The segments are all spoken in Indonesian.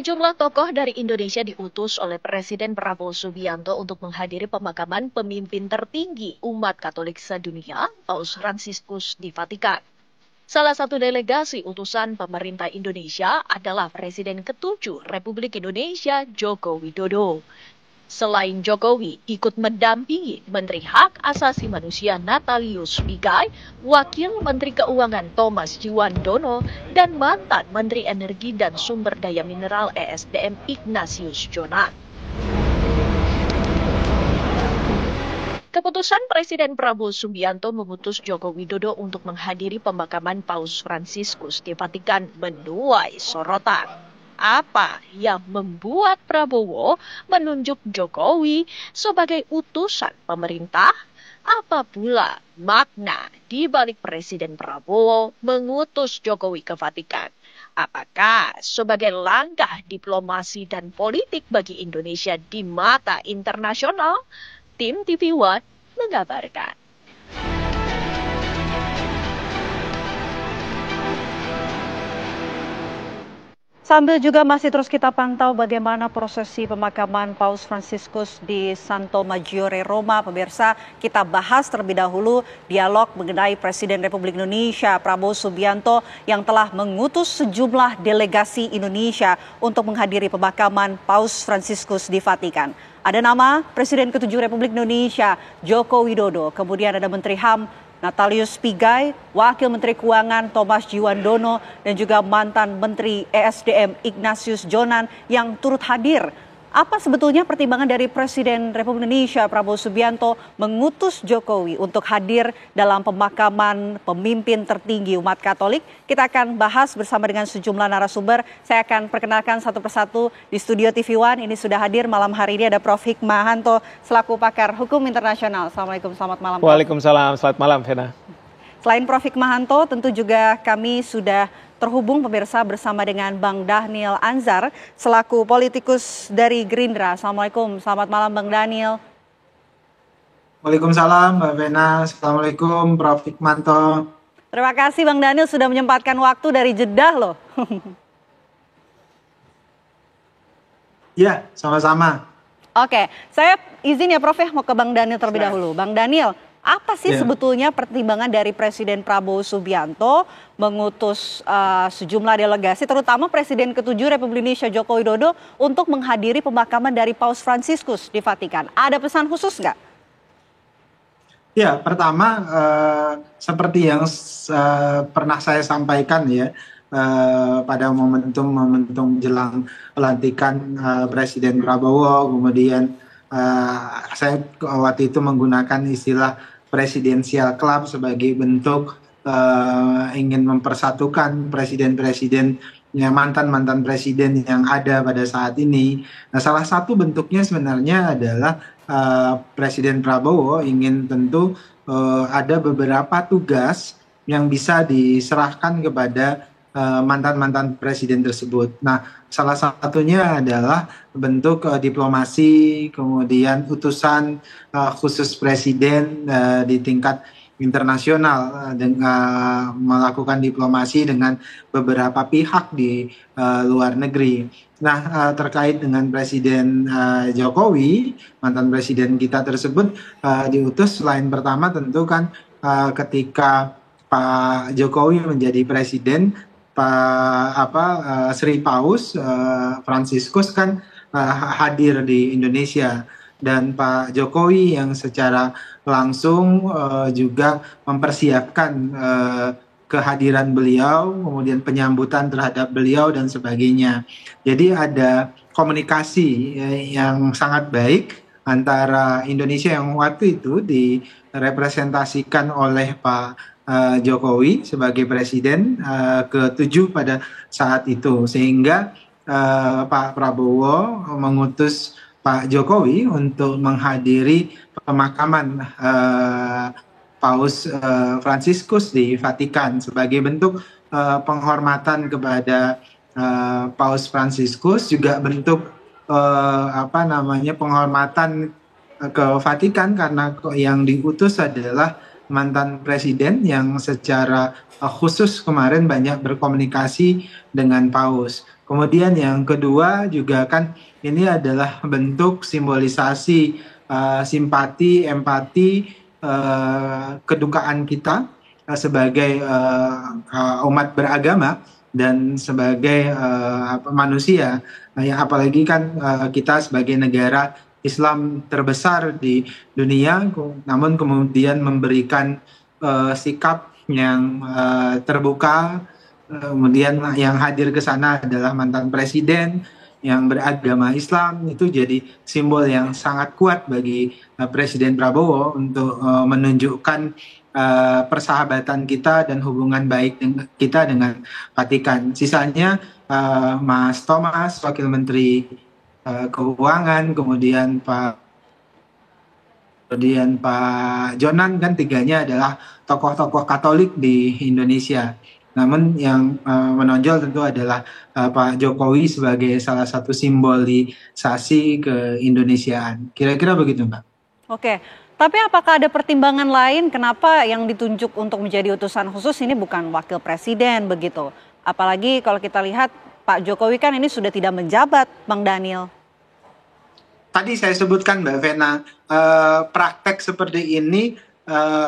Sejumlah tokoh dari Indonesia diutus oleh Presiden Prabowo Subianto untuk menghadiri pemakaman pemimpin tertinggi umat Katolik sedunia, Paus Fransiskus di Vatikan. Salah satu delegasi utusan pemerintah Indonesia adalah Presiden ke-7 Republik Indonesia, Joko Widodo. Selain Jokowi, ikut mendampingi Menteri Hak Asasi Manusia Natalius Pigai, Wakil Menteri Keuangan Thomas Jiwandono, dan mantan Menteri Energi dan Sumber Daya Mineral ESDM Ignatius Jonan. Keputusan Presiden Prabowo Subianto mengutus Joko Widodo untuk menghadiri pemakaman Paus Fransiskus di Vatikan menuai sorotan. Apa yang membuat Prabowo menunjuk Jokowi sebagai utusan pemerintah? Apa pula makna di balik Presiden Prabowo mengutus Jokowi ke Vatikan? Apakah sebagai langkah diplomasi dan politik bagi Indonesia di mata internasional? Tim TV One mengabarkan. Sambil juga masih terus kita pantau bagaimana prosesi pemakaman Paus Fransiskus di Santo Maggiore Roma, pemirsa, kita bahas terlebih dahulu dialog mengenai Presiden Republik Indonesia Prabowo Subianto yang telah mengutus sejumlah delegasi Indonesia untuk menghadiri pemakaman Paus Fransiskus di Vatikan. Ada nama Presiden ke-7 Republik Indonesia, Joko Widodo, kemudian ada Menteri HAM, Natalius Pigai, Wakil Menteri Keuangan Thomas Jiwandono, dan juga mantan Menteri ESDM Ignatius Jonan yang turut hadir. Apa sebetulnya pertimbangan dari Presiden Republik Indonesia Prabowo Subianto mengutus Jokowi untuk hadir dalam pemakaman pemimpin tertinggi umat Katolik? Kita akan bahas bersama dengan sejumlah narasumber. Saya akan perkenalkan satu persatu di studio TV One. Ini sudah hadir malam hari ini ada Prof. Hikmahanto selaku pakar hukum internasional. Assalamualaikum, selamat malam. Waalaikumsalam, selamat malam Vena. Selain Prof. Hikmahanto, tentu juga kami sudah terhubung pemirsa bersama dengan Bang Dhanil Anzar selaku politikus dari Gerindra. Assalamualaikum, selamat malam Bang Dhanil. Waalaikumsalam Mbak Vena, Assalamualaikum Prof. Hikmahanto. Terima kasih Bang Dhanil sudah menyempatkan waktu dari Jeddah loh. Ya, sama-sama. Oke, saya izin ya Prof ya mau ke Bang Dhanil terlebih dahulu. Bang Dhanil, apa sih sebetulnya pertimbangan dari Presiden Prabowo Subianto mengutus sejumlah delegasi, terutama Presiden ke-7 Republik Indonesia Joko Widodo untuk menghadiri pemakaman dari Paus Fransiskus di Vatikan? Ada pesan khusus nggak? Ya, pertama seperti yang pernah saya sampaikan ya pada momentum jelang pelantikan Presiden Prabowo, kemudian saya waktu itu menggunakan istilah presidensial club sebagai bentuk ingin mempersatukan presiden-presiden mantan presiden yang ada pada saat ini. Nah, salah satu bentuknya sebenarnya adalah Presiden Prabowo ingin tentu ada beberapa tugas yang bisa diserahkan kepada mantan presiden tersebut. Nah, salah satunya adalah bentuk diplomasi, kemudian utusan khusus presiden di tingkat internasional dengan melakukan diplomasi dengan beberapa pihak di luar negeri. Nah, terkait dengan Presiden Jokowi, mantan presiden kita tersebut diutus selain pertama tentu kan ketika Pak Jokowi menjadi presiden, Sri Paus Fransiskus kan hadir di Indonesia, dan Pak Jokowi yang secara langsung juga mempersiapkan kehadiran beliau, kemudian penyambutan terhadap beliau dan sebagainya. Jadi ada komunikasi yang sangat baik antara Indonesia yang waktu itu direpresentasikan oleh Pak Jokowi sebagai presiden ke-7 pada saat itu, sehingga Pak Prabowo mengutus Pak Jokowi untuk menghadiri pemakaman Paus Fransiskus di Vatikan sebagai bentuk penghormatan kepada Paus Fransiskus, juga bentuk penghormatan ke Vatikan karena yang diutus adalah mantan presiden yang secara khusus kemarin banyak berkomunikasi dengan Paus. Kemudian yang kedua juga kan ini adalah bentuk simbolisasi simpati, empati, kedukaan kita sebagai umat beragama dan sebagai manusia. Ya, apalagi kan kita sebagai negara Islam terbesar di dunia, namun kemudian memberikan sikap yang terbuka. Kemudian yang hadir ke sana adalah mantan presiden yang beragama Islam, itu jadi simbol yang sangat kuat bagi Presiden Prabowo untuk menunjukkan persahabatan kita dan hubungan baik kita dengan Vatikan. Sisanya Mas Thomas, Wakil Menteri Keuangan, kemudian Pak Jonan, kan tiganya adalah tokoh-tokoh Katolik di Indonesia. Namun yang menonjol tentu adalah Pak Jokowi sebagai salah satu simbolisasi keindonesiaan. Kira-kira begitu, Mbak. Oke, tapi apakah ada pertimbangan lain kenapa yang ditunjuk untuk menjadi utusan khusus ini bukan wakil presiden begitu? Apalagi kalau kita lihat Pak Jokowi kan ini sudah tidak menjabat, Bang Daniel. Tadi saya sebutkan, Mbak Vena, praktek seperti ini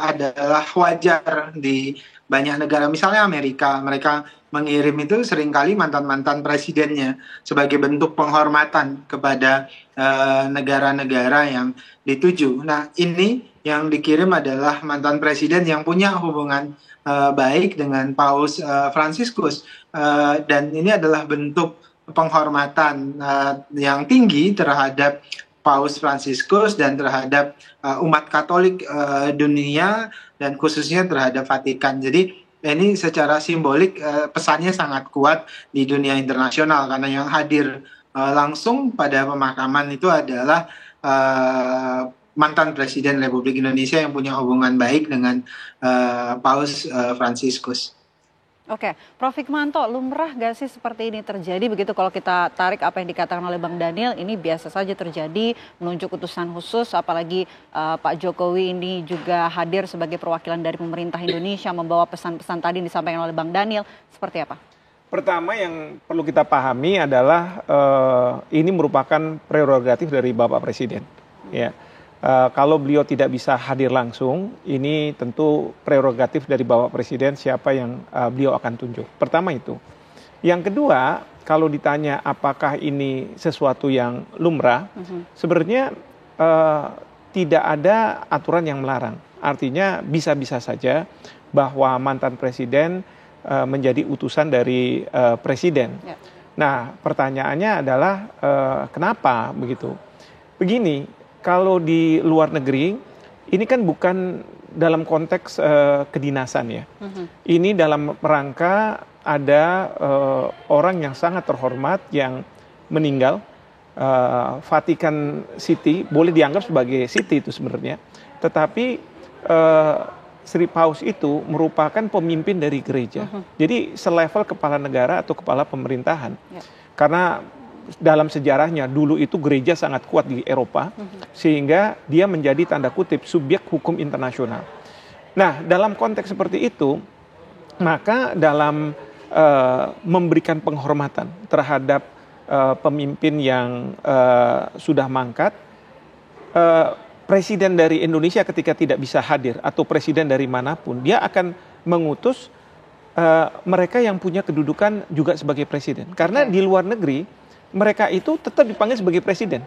adalah wajar di banyak negara. Misalnya Amerika, mereka mengirim itu seringkali mantan-mantan presidennya sebagai bentuk penghormatan kepada negara-negara yang dituju. Nah, ini yang dikirim adalah mantan presiden yang punya hubungan baik dengan Paus Fransiskus, dan ini adalah bentuk penghormatan yang tinggi terhadap Paus Fransiskus dan terhadap umat Katolik dunia dan khususnya terhadap Vatikan. Jadi ini secara simbolik pesannya sangat kuat di dunia internasional karena yang hadir langsung pada pemakaman itu adalah mantan Presiden Republik Indonesia yang punya hubungan baik dengan Paus Fransiskus. Oke, Prof. Hikmanto, lumrah gak sih seperti ini terjadi begitu kalau kita tarik apa yang dikatakan oleh Bang Daniel, ini biasa saja terjadi, menunjuk utusan khusus, apalagi Pak Jokowi ini juga hadir sebagai perwakilan dari pemerintah Indonesia, membawa pesan-pesan tadi yang disampaikan oleh Bang Daniel, seperti apa? Pertama yang perlu kita pahami adalah ini merupakan prerogatif dari Bapak Presiden. Ya. Kalau beliau tidak bisa hadir langsung, ini tentu prerogatif dari Bapak Presiden siapa yang beliau akan tunjuk. Pertama itu. Yang kedua, kalau ditanya apakah ini sesuatu yang lumrah, sebenarnya tidak ada aturan yang melarang. Artinya bisa-bisa saja bahwa mantan presiden menjadi utusan dari presiden. Ya. Nah, pertanyaannya adalah kenapa begitu? Begini. Kalau di luar negeri, ini kan bukan dalam konteks kedinasan ya. Ini dalam rangka ada orang yang sangat terhormat yang meninggal. Vatikan City boleh dianggap sebagai city itu sebenarnya. Tetapi Sri Paus itu merupakan pemimpin dari gereja. Jadi selevel kepala negara atau kepala pemerintahan. Ya. Karena dalam sejarahnya dulu itu gereja sangat kuat di Eropa, sehingga dia menjadi tanda kutip subjek hukum internasional. Nah, dalam konteks seperti itu, maka dalam memberikan penghormatan terhadap pemimpin yang sudah mangkat, presiden dari Indonesia ketika tidak bisa hadir atau presiden dari manapun, dia akan mengutus mereka yang punya kedudukan juga sebagai presiden. Karena di luar negeri mereka itu tetap dipanggil sebagai presiden,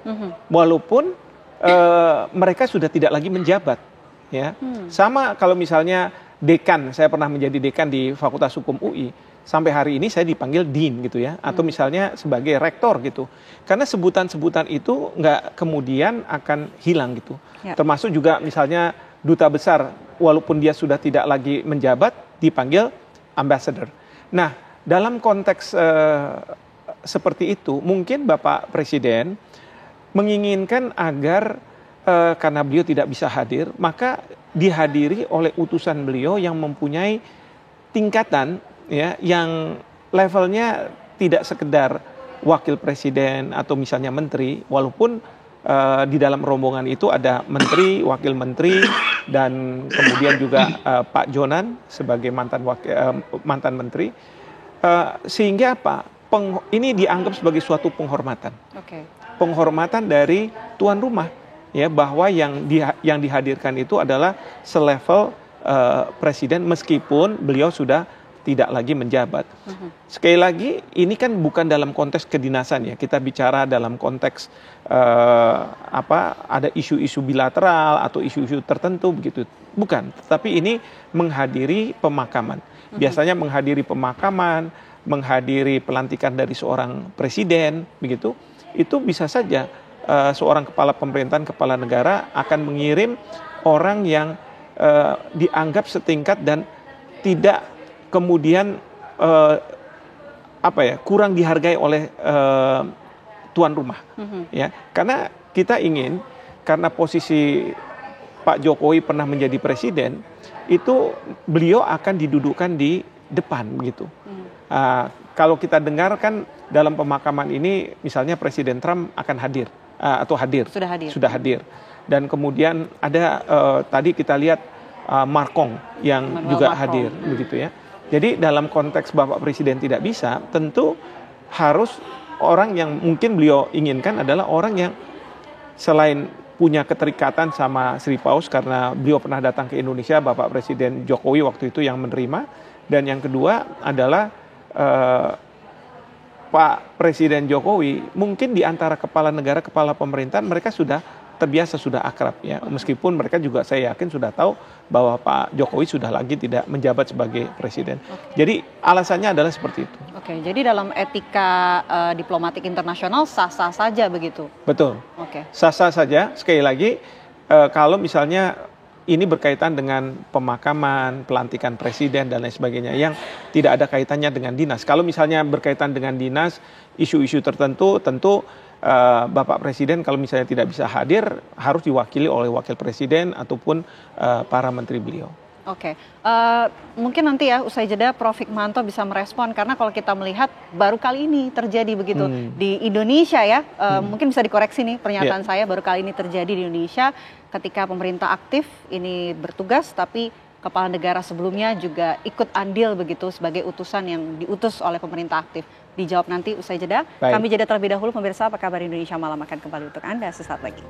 walaupun mereka sudah tidak lagi menjabat. Ya, sama kalau misalnya dekan, saya pernah menjadi dekan di Fakultas Hukum UI, sampai hari ini saya dipanggil dean gitu ya, atau misalnya sebagai rektor gitu. Karena sebutan-sebutan itu nggak kemudian akan hilang gitu. Ya. Termasuk juga misalnya duta besar, walaupun dia sudah tidak lagi menjabat, dipanggil ambassador. Nah, dalam konteks seperti itu, mungkin Bapak Presiden menginginkan agar karena beliau tidak bisa hadir, maka dihadiri oleh utusan beliau yang mempunyai tingkatan ya, yang levelnya tidak sekedar wakil presiden atau misalnya menteri, walaupun di dalam rombongan itu ada menteri, wakil menteri, dan kemudian juga Pak Jonan sebagai mantan menteri, sehingga apa? ini dianggap sebagai suatu penghormatan. Oke. Penghormatan dari tuan rumah, ya, bahwa yang dihadirkan itu adalah selevel presiden meskipun beliau sudah tidak lagi menjabat. Sekali lagi, ini kan bukan dalam konteks kedinasan ya. Kita bicara dalam konteks ada isu-isu bilateral atau isu-isu tertentu begitu. Bukan, tetapi ini menghadiri pemakaman. Biasanya menghadiri pemakaman, menghadiri pelantikan dari seorang presiden begitu. Itu bisa saja seorang kepala pemerintahan, kepala negara akan mengirim orang yang dianggap setingkat dan tidak kemudian kurang dihargai oleh tuan rumah, ya, karena kita ingin, karena posisi Pak Jokowi pernah menjadi presiden, itu beliau akan didudukkan di depan begitu. Kalau kita dengarkan dalam pemakaman ini, misalnya Presiden Trump akan hadir atau hadir, sudah hadir, dan kemudian ada tadi kita lihat Markong yang juga hadir, begitu ya. Jadi dalam konteks Bapak Presiden tidak bisa, tentu harus orang yang mungkin beliau inginkan adalah orang yang selain punya keterikatan sama Sri Paus karena beliau pernah datang ke Indonesia, Bapak Presiden Jokowi waktu itu yang menerima, dan yang kedua adalah Pak Presiden Jokowi mungkin di antara kepala negara, kepala pemerintahan mereka sudah terbiasa, sudah akrab ya, meskipun mereka juga saya yakin sudah tahu bahwa Pak Jokowi sudah lagi tidak menjabat sebagai presiden. Jadi alasannya adalah seperti itu. Oke, jadi dalam etika diplomatik internasional sah-sah saja begitu? Betul. Oke. Sah-sah saja, sekali lagi kalau misalnya ini berkaitan dengan pemakaman, pelantikan presiden dan lain sebagainya yang tidak ada kaitannya dengan dinas. Kalau misalnya berkaitan dengan dinas, isu-isu tertentu, tentu Bapak Presiden kalau misalnya tidak bisa hadir harus diwakili oleh wakil presiden ataupun para menteri beliau. Oke, mungkin nanti ya usai jeda Prof. Hikmahanto bisa merespon, karena kalau kita melihat baru kali ini terjadi begitu di Indonesia ya, mungkin bisa dikoreksi nih pernyataan saya, baru kali ini terjadi di Indonesia ketika pemerintah aktif ini bertugas tapi kepala negara sebelumnya juga ikut andil begitu sebagai utusan yang diutus oleh pemerintah aktif. Dijawab nanti usai jeda. Baik. Kami jeda terlebih dahulu, pemirsa. Apa kabar Indonesia Malam akan kembali untuk Anda sesaat lagi.